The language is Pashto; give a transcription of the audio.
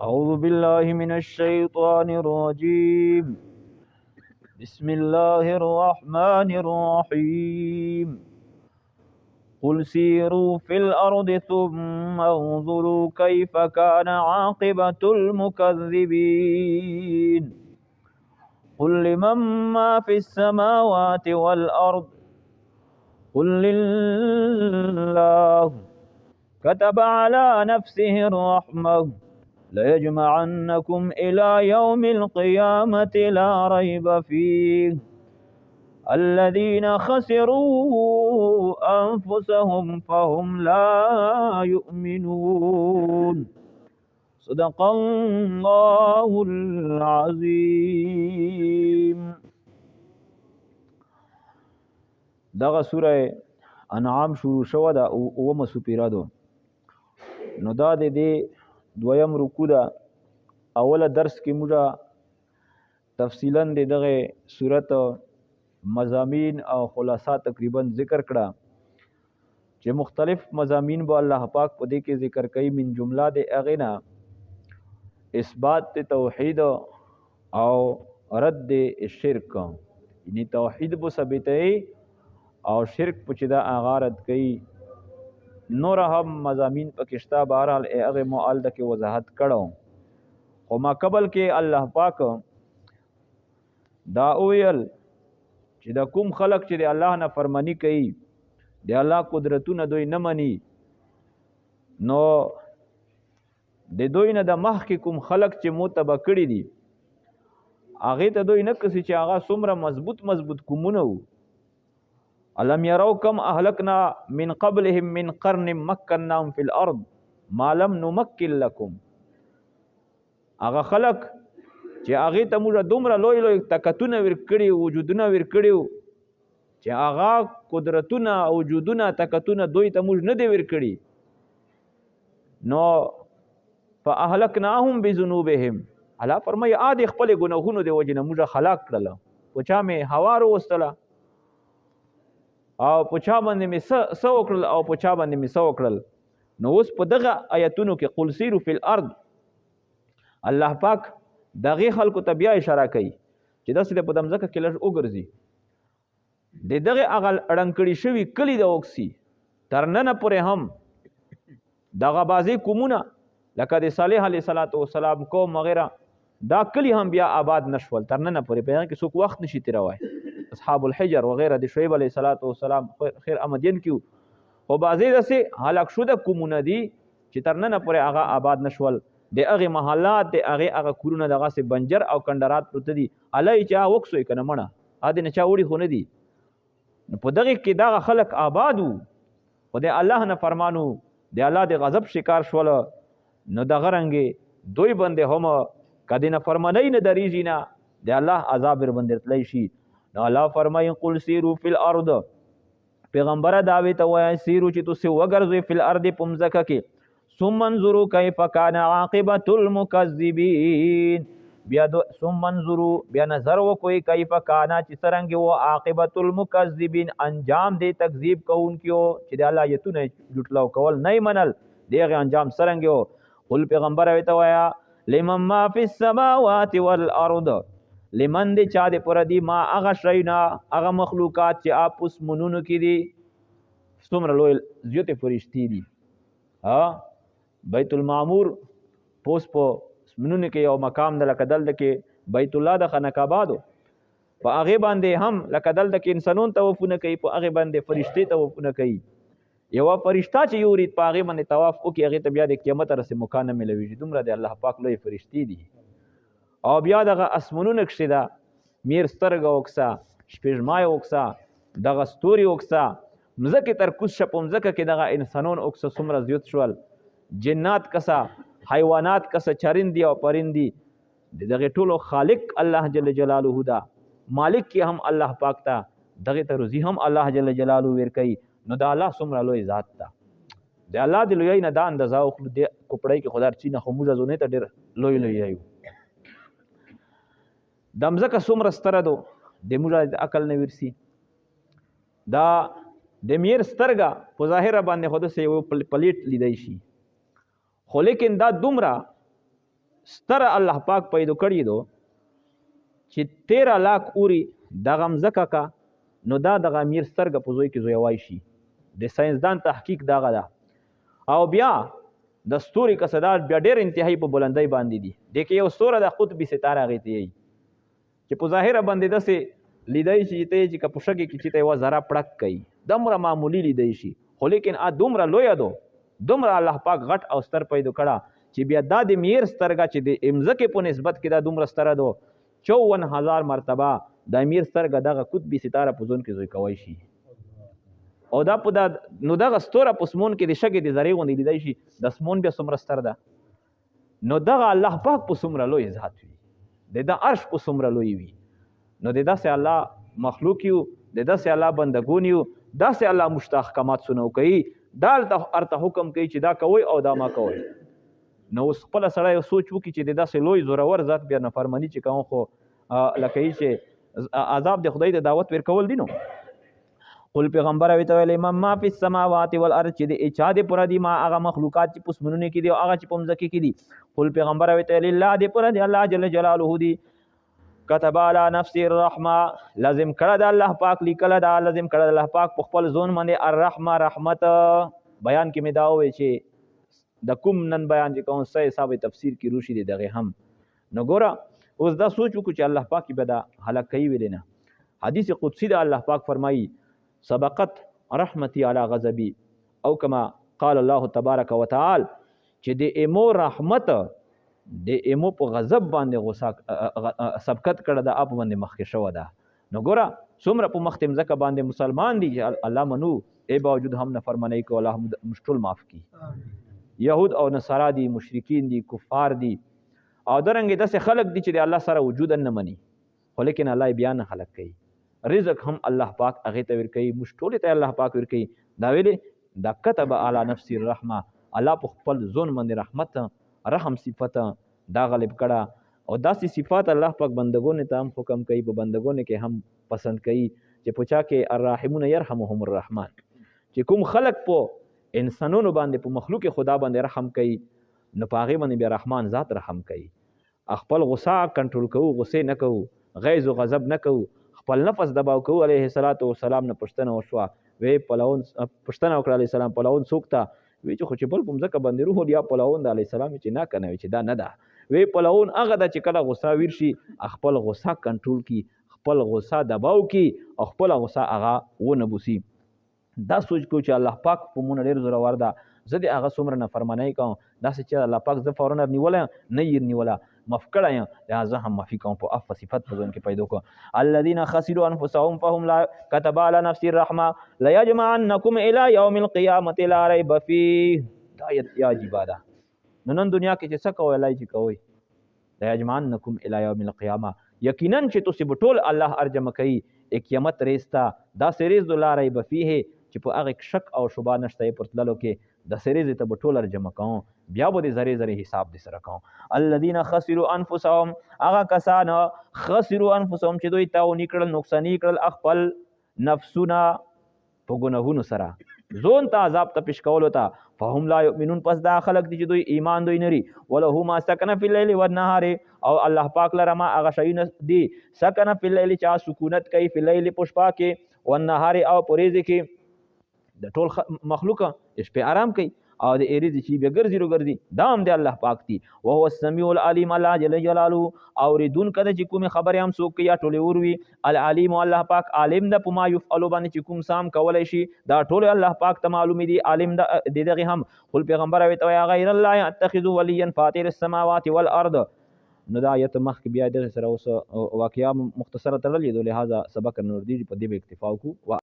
أعوذ بالله من الشيطان الرجيم. بسم الله الرحمن الرحيم. قل سيروا في الأرض ثم انظروا كيف كان عاقبة المكذبين. قل لمن ما في السماوات والأرض قل لله كتب على نفسه الرحمة ليجمعنكم إلى يوم القيامة لا ريب فيه الذين خسروا أنفسهم فهم لا يؤمنون. صدق الله العظيم. دغه سوره انعام شروع شو ده او مسوپیرا دو نو دا دې دویم رکوع ده. اوله درس کې موږ تفصیلا دغه صورت مضامین او خلاصہ تقریبا ذکر کړه چې مختلف مضامین به الله پاک په دې کې ذکر کوي. من جمله د اغینا اثبات توحید او رد شرک، یعنی توحید به ثابتوي او شرک په چې دا اغارت کوي. نور هم مضامین پکشتا بهرحال هغه معال د کې وضاحت کړو. خو ما قبل کې الله پاک دا ویل چې دا کوم خلق چې د الله نه فرمانی کوي، د الله قدرتونه دوی نه مني، نو د دوی نه د مخکې کوم خلق چې متبع کړي دي هغه ته دوی نه کسي چې هغه څومره مضبوط کومونه وو. الم يروا كم اهلكنا من قبلهم من قرن مكناهم في الارض ما لم نمكن لكم. هغه خلق چې هغه ته موږ دومره لوی طاقتونه ورکړي، وجودونه ورکړي، چې هغه قدرتونه او وجودونه طاقتونه دوی ته موږ نه دی ورکړي، نو فاهلكناهم بذنوبهم. الله فرمایي عادي خپل ګناهونو دی وجنه موږ خلاق کړل، پوچا مې هوا وروستله او پوچا باندې مې سو کړل او پوچا باندې مې سو کړل. نو اوس په دغه آیتونو کې قل سیروا فی الارض الله پاک دغه خلکو ته بیا اشاره کوي چې داسې په دمځکه کې لږ وګرځي، د دغه هغه اړنکړي شوي کلي د اوکسي تر ننه پورې هم دغه بازي کومونه لکه د صالح علیه السلام قوم وغیره دا کلی هم بیا آباد نشول تر ننه پورې. په هغه کې څوک وخت نشي تیروای. اصحاب الحجر وغیره د شعیب علیه السلام خیر امدین کیو، خو بازي داسې هلاک شوه کومونه دي چې تر ننه پورې هغه آباد نشول. د هغې محلات د هغه کورونه دغسې بنجر او کندرات پروته دي، هله یې چا وکسوی که نه مړه هدې نه چا وړي خو نه دي. نو په دغې کې دغه خلک آباد وو، خو د الله نه فرمانو د الله د غضب شکار شول. نو دغه رنګې دوی باندې هم که د نافرمانۍ نه درېږي نه د الله عذاب ورباندې تللی شي. نو الله فرمایي قل سیروا فی الارض، پیغمبره دا هغوی ته وایه سیرو چې تاسې وګرځئ فی الارض په مځکه کې، ثم انظروا کیف کان عاقبة المکذبین. ثم انظروا بیا نظر وکوئ کیف کانا چې څرنګې و عاقبة المکذبین انجام دی تکذیب کوونکیو چې د الله آیتونه جوټلو کول نه یې منل، د هغې انجام څرنګې و. قل پیغمبر هغوی ته وایه لمن ما فی السماوات والارض، لمن دی چا د پوره دي ما هغه شیونه هغه مخلوقات چې آپ اسمنونو کې دي، څومره لوی زیاتې فرشتې دي. بیت المعمور پوس په اسمنونو کې یو مقام ده، لکه دلته کې بیت الله د خانقابادو په هغې باندې هم لکه دلته کې انسانون طوافونه کوي، په هغې باندې فرشتې طوافونه کوي. یوه فرشته چې یورید په هغې باندې طواف وکړي هغې ته بیا د قیامت رسې مکان نه میلویږي. دومره د الله پاک لوی فرشتې دي. او بیا دغه اسمنونه کښې ده میر سترګه وکسه، شپېژمای وکسه، دغه ستوري وکسه، مځکې تر کوز شه په مځکه کې دغه انسانون وکسه څومره زیات شول، جنات کسه، حیوانات کسه، چرندي او پرندي، د دغې ټولو خالق الله جل جلاله ده، مالک کې هم الله پاک ته، دغې ته روزي هم الله جل جلاله ورکوي. نو د الله څومره لوی ذات ده، د الله د لویۍ نه دا اندازه وکړو. د کوپړۍ کې خو دا هرڅه نه، خو موږ زونې ته ډېر لوی یو. دا مځکه څومره ستره ده د موږ د عقل نه ورسي. دا د میر سترګه په ظاهره باندې خو داسې یو پلیټ لیدی شي، خو لیکن دا دومره ستر الله پاک پیدا کړی دو چې 13 لاک اوري دغه مځکه کا نو دا دغه امیر سترګه په زوی کې زویوای شي د ساينسدان تحقیق دغه ده او بیا د ستوري کسدار بیا ډېر انتهایی په بلندۍ باندې دي د کې یو ستوره د قطبي ستاره غیته یي چې په ظاهره باندې دسه لیدای شي چې که په شګه کې چې ته یو ذره پړک کوي دمره معمولی لیدای شي خو لیکن ا دومره لوی دو دومره الله پاک غټ او ستر پیدا کړه چې بیا د میر سترګه چې د امزکه په نسبت کې دا دومره ستره دو 54000 مرتبه د امیر سترګه دغه قطبي ستاره په ځون کې زوی کوي شي او دا په دا نو دغه ستوره په سمون کې د شګې د ذرې غوندې لیدای شي د سمون بیا څومره ستر ده نو دغه الله پاک په څومره لوی ذات وي د عرش په څومره لوی وي نو د داسې الله مخلوق یو د داسې الله بندګون یو داسې الله مشتاحکمات سنو کوي دا ارته حکم کوي چې دا کوي او دا ما کوي نو اوس خپل سړی سوچ وکړي چې د داسې لوی زورور ذات بیا نافرمانی چې کوم خو لکه چې عذاب د خدای د دعوت ورکول دي نو قل پیغمبر وی ته ویل ما فی السماوات والارض چې د اچاده پر دی ما هغه مخلوقات چې پسمنونه کې دي او هغه چې په مځکه کې دي قل پیغمبر وی ته لله دې پر دی الله جل جلاله دی كتب على نفس الرحمه لازم کړه د الله پاک لیکل دا لازم کړه د الله پاک په خپل ځون باندې الرحمه رحمت بیان کې می دا وی چې د کوم نن بیان چې کوم څه حساب تفسیر کې روشي دی دغه هم نو ګوره اوس دا سوچ وکړو چې الله پاک به دا هلاک کوي ویل نه حدیث قدسی دا الله پاک فرمایي سبقت رحمتي على غضبي او كما قال الله تبارك وتعالى چې د ایمو رحمت د ایمو په غضب باندې غصه سبقت کړه د اپ باندې مخکې شو ده نو ګوره څومره په مختم ځکه باندې مسلمان دي چې الله منو ای باوجود هم نافرمانی کوي الله مشکل معاف کی يهود او نصارا دي مشرکین دي کفار دي او درنګ داسې خلق دي چې د الله سره وجود نه مني ولیکن الله بیان خلق کوي رزق هم الله پاک هغه ته ور کوي مشټول ته الله پاک ور کوي دا ویلې دا كتب على نفس الرحمه الله په خپل ځون باندې رحمت رحم صفت دا غالب کړه او داسې صفات الله پاک بندګونو ته هم حکم کوي په بندګونو کې هم پسند کوي چې پوچا کې الرحمون يرحمهم الرحمن چې کوم خلق په انسانونو باندې په مخلوق خدا باندې رحم کوي نو پاغه باندې به رحمان ذات رحم کوي خپل غصه کنټرول کوو غصه نه کوو غیظ او غضب نه کوو خپل نفس دباو کوو علیه الصلاۃ والسلام نه پښتنه وشوه وی پلاون پښتنه وکړه علیه السلام پلاون سوکتا وی چې خو چې بل کوم ځکه باندې روح یا پلاون د علیه السلام چې نه کنه چې دا نه ده وی پلاون هغه د چې کله غصه ویر شي خپل غصه کنټرول کی خپل غصه دباو کی او خپل غصه هغه ونه بوسي دا سوچ کو چې الله پاک په مونږ ډیر زوره ورده زه دې هغه څومره نافرمانی کوم داسې چې الله پاک زه فورا نیوله نه یې نیوله مفکړه یم لہذا هم معافي کوم په اف صفت په ځون کې پیدا کو الذين خسروا انفسهم فهم لا كتب على نفس الرحمه لا يجمعنكم الى يوم القيامه لا ريب فيه دا یا عجیباده نن دنیا کې چې څه کوي لای چې کوي لا يجمعنكم الى يوم القيامه یقینا چې تاسو به ټول الله ارجم کوي قیامت ریستا دا سریز د لا ريب فيه چې په هغه شک او شوبه نشته پرتللو کې د سریز ته به ټول ارجم کوم بیا به د زری حساب دي سره کوم الذين خسروا انفسهم هغه کسان خسروا انفسهم چې دوی تاو نکړل نقصان کړل خپل نفسونه په ګناهونو سره زون ته عذاب ته پیش کول وتا فهم لا يؤمنون پس دا خلق دي چې دوی ایمان دوی نری وله ما سکن فی الليل والنهار او الله پاک لره ما هغه شیونه دي سکن فی الليل چا سکونت کوي فی الليل پشپا کې والنهار او پریز کې د ټول مخلوق شپه آرام کوي او د ایریز چې به ګرځي دا هم د الله پاک دی او هو السمیع العلیم الله جل جلاله اوریدون کده چې کوم خبره هم څوک یا ټوله وروي العلیم الله پاک عالم د پما یفعلوا باندې چې کوم سام کولای شي دا ټول الله پاک ته معلوم دي عالم د دغه هم خپل پیغمبر او ته غیر الله اتخذوا ولیا فاطر السماوات والارض نو دا آیت مخ بیا د سره اوس واقعیا مختصره تړلې لہذا سبق نور دی په دې اکتفا کو